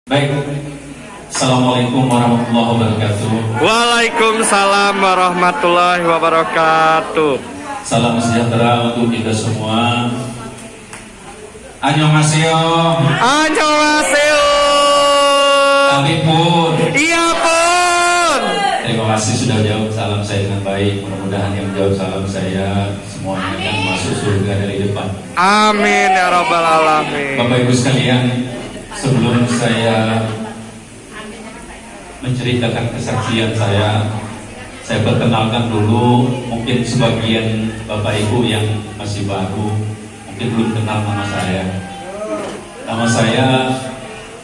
Baik, Assalamualaikum warahmatullahi wabarakatuh. Waalaikumsalam warahmatullahi wabarakatuh. Salam sejahtera untuk kita semua. Annyeonghaseyo. Annyeonghaseyo. Kami pun. Iya pun. Terima kasih sudah jawab salam saya dengan baik. Mudah-mudahan yang jawab salam saya semuanya akan masuk surga dari depan. Amin ya rabbal alamin. Bapak Ibu sekalian, sebelum saya menceritakan kesaksian saya perkenalkan dulu. Mungkin sebagian Bapak Ibu yang masih baru mungkin belum kenal nama saya. Nama saya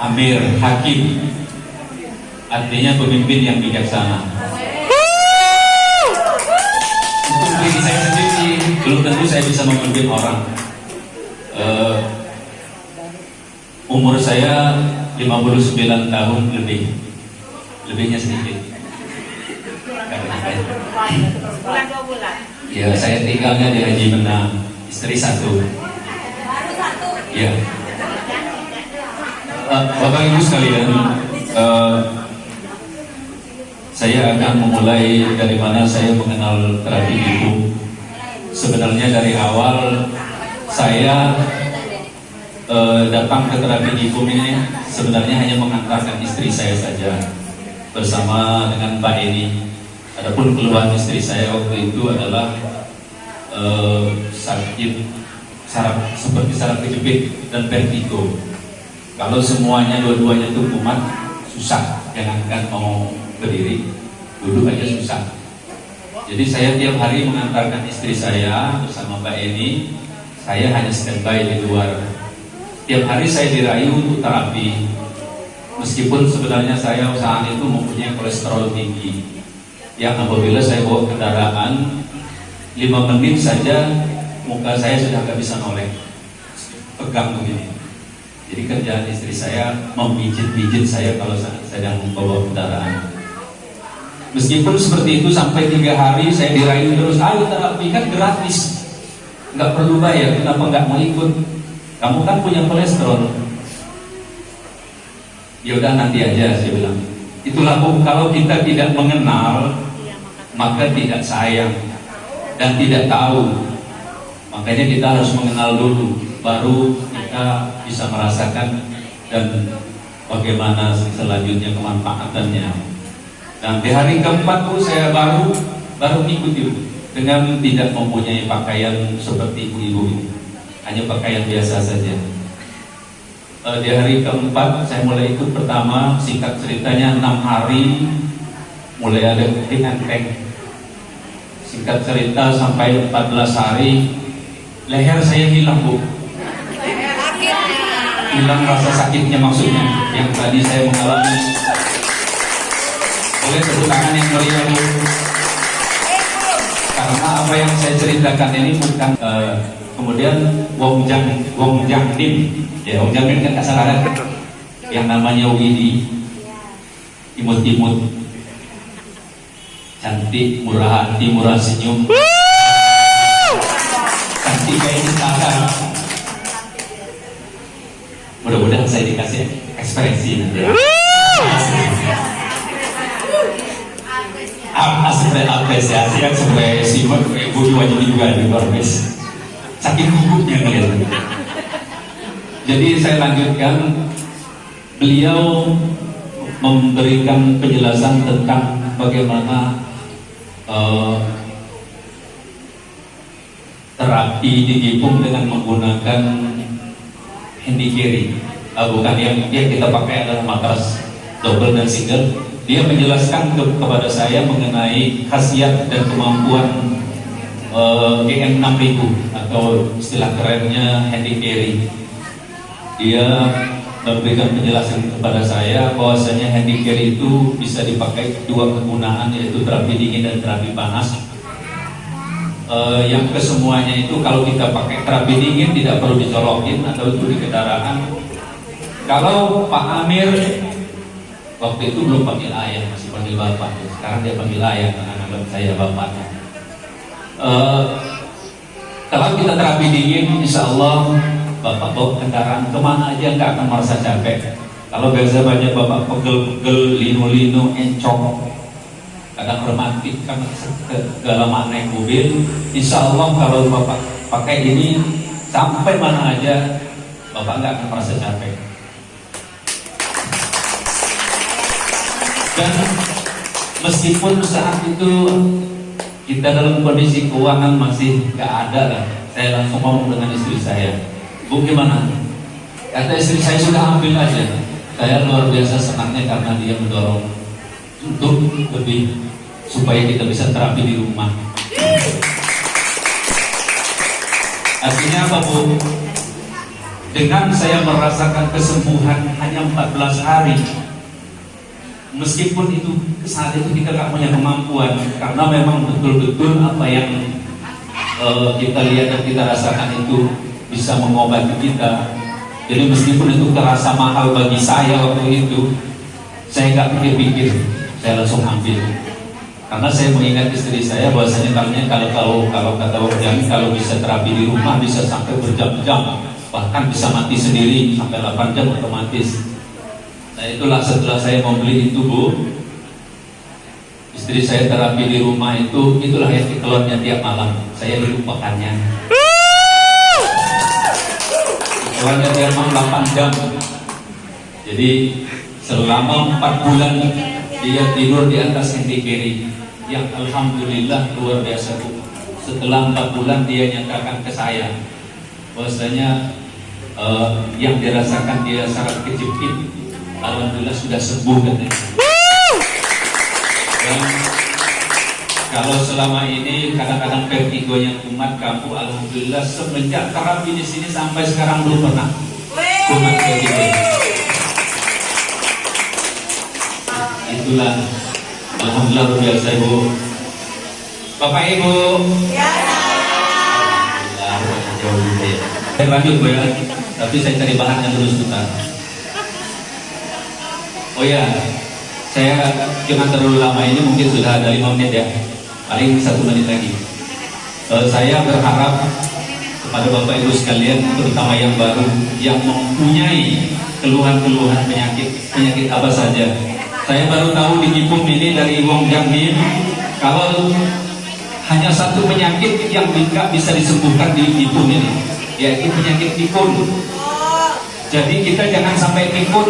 Amir Hakim, artinya pemimpin yang bijaksana. Untuk diri saya sendiri, belum tentu saya bisa memimpin orang. Umur saya 59 tahun lebihnya sedikit. Bulan 2 bulan. Ya, saya tinggalnya di Haji Menang, istri satu. Ya. Bapak Ibu sekalian, saya akan memulai dari mana saya mengenal terapi ibu. Sebenarnya dari awal saya datang ke terapi ibu ini sebenarnya hanya mengantarkan istri saya saja bersama dengan Mbak Eni. Adapun keluhan istri saya waktu itu adalah sakit seperti saraf kejepit dan vertigo. Kalau semuanya dua-duanya itu kumat, susah, jangankan mau berdiri, duduk aja susah. Jadi saya tiap hari mengantarkan istri saya bersama Mbak Eni. Saya hanya standby di luar. Tiap hari saya dirayu untuk terapi, meskipun sebenarnya saya saat itu mempunyai kolesterol tinggi, yang apabila saya bawa kendaraan 5 menit saja muka saya sudah nggak bisa noleh, pegang begini. Jadi kerjaan istri saya memijit-mijit saya kalau sedang membawa kendaraan. Meskipun seperti itu sampai 3 hari saya dirayu terus, ayo terapi kan gratis, nggak perlu bayar, kenapa nggak mau ikut? Kamu kan punya kolesterol. Ya udah nanti aja, saya bilang. Itulah kalau kita tidak mengenal, maka tidak sayang dan tidak tahu. Makanya kita harus mengenal dulu, baru kita bisa merasakan dan bagaimana selanjutnya kemanfaatannya. Dan di hari keempat pun saya baru ikut itu dengan tidak mempunyai pakaian seperti ibu-ibu ini. Hanya pakaian biasa saja. Di hari keempat saya mulai ikut pertama, singkat ceritanya 6 hari mulai ada dengan tank. Singkat cerita sampai 14 hari leher saya hilang, Bu. Hilang rasa sakitnya maksudnya, yang tadi saya mengalami. Boleh tepuk tangan yang meriah, Bu. Karena apa yang saya ceritakan ini bukan kemudian Wong Jang Dim, ya Wong Jang Dim kan kasar yang namanya Widi, imut-imut, cantik, murah hati, murah senyum, cantik kayak ini kasar. Mudah-mudahan saya dikasih ekspresi nanti. Apresiasi yang sebagai simak ibu wajib juga di Barbes. Saking gugupnya kalian. Jadi saya lanjutkan, beliau memberikan penjelasan tentang bagaimana terapi digipung dengan menggunakan handy carry. Bukan yang kita pakai adalah matras double dan single. Dia menjelaskan kepada saya mengenai khasiat dan kemampuan GM 6000 atau istilah kerennya handy carry. Dia memberikan penjelasan kepada saya bahwasanya handy carry itu bisa dipakai 2 kegunaan, yaitu terapi dingin dan terapi panas. Yang kesemuanya itu kalau kita pakai terapi dingin tidak perlu dicolokin atau itu di kendaraan. Kalau Pak Amir waktu itu belum panggil ayah, masih panggil bapak. Sekarang dia panggil ayah karena anggap saya bapaknya. Kalau kita terapi dingin, insya Allah Bapak bawa kendaraan kemana aja nggak akan merasa capek. Kalau biasa banyak bapak pegel-pegel, lino-lino, encok, kadang rematik kan kelamaan naik mobil. Insya Allah kalau bapak pakai ini sampai mana aja bapak nggak akan merasa capek. Dan meskipun saat itu kita dalam kondisi keuangan masih nggak ada lah, saya langsung ngomong dengan istri saya, Bu gimana? Kata istri saya, sudah ambil aja. Saya luar biasa senangnya karena dia mendorong untuk lebih supaya kita bisa terapi di rumah. Artinya apa Bu? Dengan saya merasakan kesembuhan hanya 14 hari, meskipun itu saat itu kita nggak punya kemampuan, karena memang betul-betul apa yang kita lihat dan kita rasakan itu bisa mengobati kita. Jadi meskipun itu terasa mahal bagi saya waktu itu, saya nggak pikir-pikir, saya langsung ambil. Karena saya mengingat istri saya bahwasanya kalau kata Wong kalau bisa terapi di rumah bisa sampai berjam-jam, bahkan bisa mati sendiri sampai 8 jam otomatis. Nah itulah setelah saya membeli itu Bu, istri saya terapi di rumah itulah yang keluarnya tiap malam. Saya dilupakannya. Keluarnya tiap malam 8 jam. Jadi selama 4 bulan dia tidur di atas henti kiri. Yang alhamdulillah luar biasa Bu. Setelah 4 bulan dia nyatakan ke saya bahwasanya yang dirasakan dia saraf kejepit alhamdulillah sudah sembuh katanya. Dan kalau selama ini kadang-kadang vertigonya kumat kamu, alhamdulillah semenjak terapi di sini sampai sekarang belum pernah kumat vertigo. Itulah alhamdulillah luar biasa Ibu. Bapak Ibu. Ya. Saya lanjut Bu ya, tapi saya cari bahannya dulu sebentar. Oh ya, saya jangan terlalu lama ini, mungkin sudah ada 5 menit ya, paling 1 menit lagi. Saya berharap kepada Bapak Ibu sekalian, terutama yang baru, yang mempunyai keluhan-keluhan penyakit apa saja. Saya baru tahu di Kipum ini dari Wong Jamim, kalau hanya 1 penyakit yang bisa disembuhkan di Kipum ini, yaitu penyakit pikun. Jadi kita jangan sampai pikun.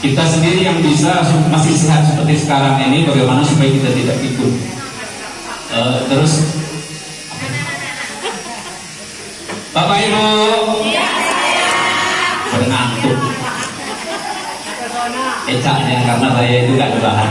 Kita sendiri yang bisa masih sehat seperti sekarang ini, bagaimana supaya kita tidak pikun. Terus Bapak Ibu berngantuk ecaknya karena saya itu gak ada bahan.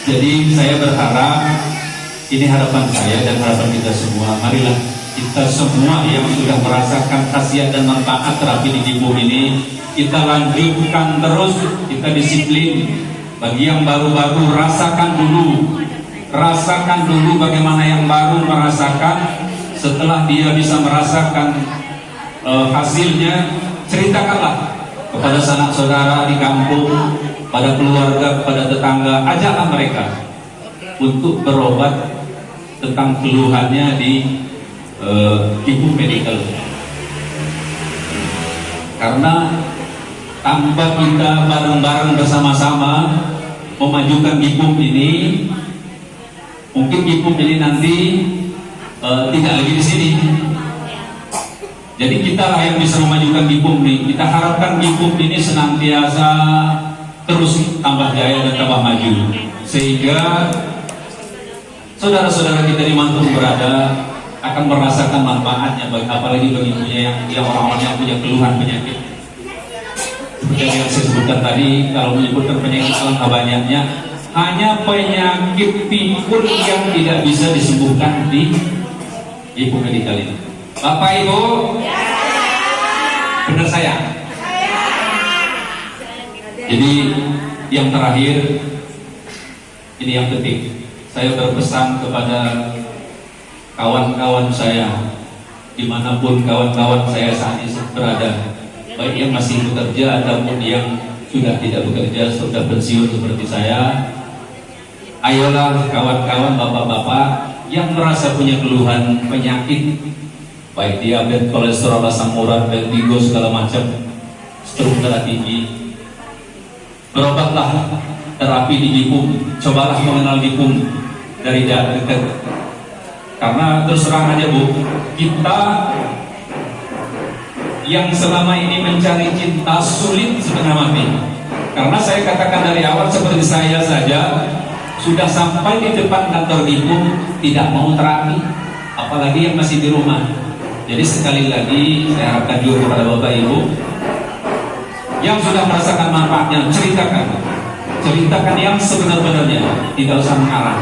Jadi saya berharap, ini harapan saya dan harapan kita semua, marilah kita semua yang sudah merasakan khasiat dan manfaat terapi di Kipum ini, kita lanjutkan terus, kita disiplin. Bagi yang baru-baru, rasakan dulu bagaimana yang baru merasakan. Setelah dia bisa merasakan hasilnya, ceritakanlah kepada sanak saudara di kampung, pada keluarga, kepada tetangga, ajaklah mereka untuk berobat tentang keluhannya di Kipum Medical. Karena tanpa kita bareng-bareng bersama-sama memajukan Kipum ini, mungkin Kipum ini nanti tidak lagi di sini. Jadi kita lah yang bisa memajukan Kipum ini. Kita harapkan Kipum ini senantiasa terus tambah jaya dan tambah maju, sehingga saudara-saudara kita dimanapun berada akan merasakan manfaatnya, apalagi bagi yang orang-orang yang punya keluhan penyakit. Seperti yang saya sebutkan tadi, kalau menyebutkan penyakit alangkah banyaknya, hanya penyakit pikun yang tidak bisa disembuhkan di Kipum Medical ini. Bapak Ibu, benar saya? Jadi yang terakhir, ini yang penting, saya berpesan kepada kawan-kawan saya, dimanapun kawan-kawan saya saat ini berada, baik yang masih bekerja ataupun yang sudah tidak bekerja, sudah pensiun seperti saya. Ayolah kawan-kawan, bapak-bapak yang merasa punya keluhan penyakit baik diabetes, kolesterol, asam urat, vertigo, segala macam, stroke darah tinggi. Berobatlah, terapi di Gipung, cobalah mengenal Gipung dari dekat. Karena terus terang aja Bu, kita yang selama ini mencari cinta sulit setengah mati. Karena saya katakan dari awal, seperti saya saja sudah sampai di depan kantor Gipung tidak mau terapi, apalagi yang masih di rumah. Jadi sekali lagi saya harapkan juga kepada Bapak Ibu yang sudah merasakan manfaatnya, ceritakan yang sebenar-benarnya, tidak usah mengarang.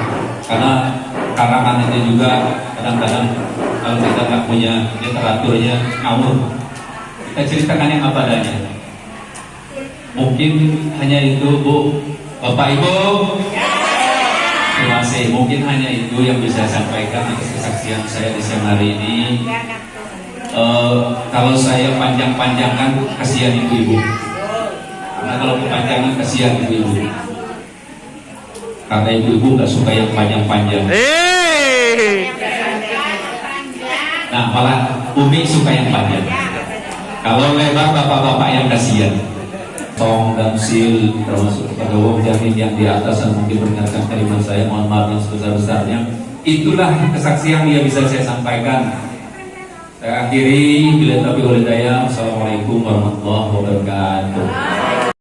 Karena karangan itu juga kadang-kadang kalau kita nggak punya literaturnya ngawur. Kita ceritakan yang apa adanya. Mungkin hanya itu Bu, Bapak Ibu. Terima kasih. Mungkin hanya itu yang bisa saya sampaikan atas kesaksian saya di siang hari ini. Kalau saya panjang-panjangkan, kasihan ibu-ibu. Karena kalau kepanjangan, kasihan ibu-ibu. Karena ibu-ibu nggak suka yang panjang-panjang. Nah, malah Umi suka yang panjang. Kalau lebar, bapak-bapak yang kasihan. Tong dan sil, termasuk kepada Wong Jamin yang di atas yang mungkin mendengarkan kalimat saya, mohon maaf yang sebesar-besarnya. Itulah kesaksian yang bisa saya sampaikan. Saya akhiri, bila tapi oleh daya. Assalamualaikum warahmatullahi wabarakatuh.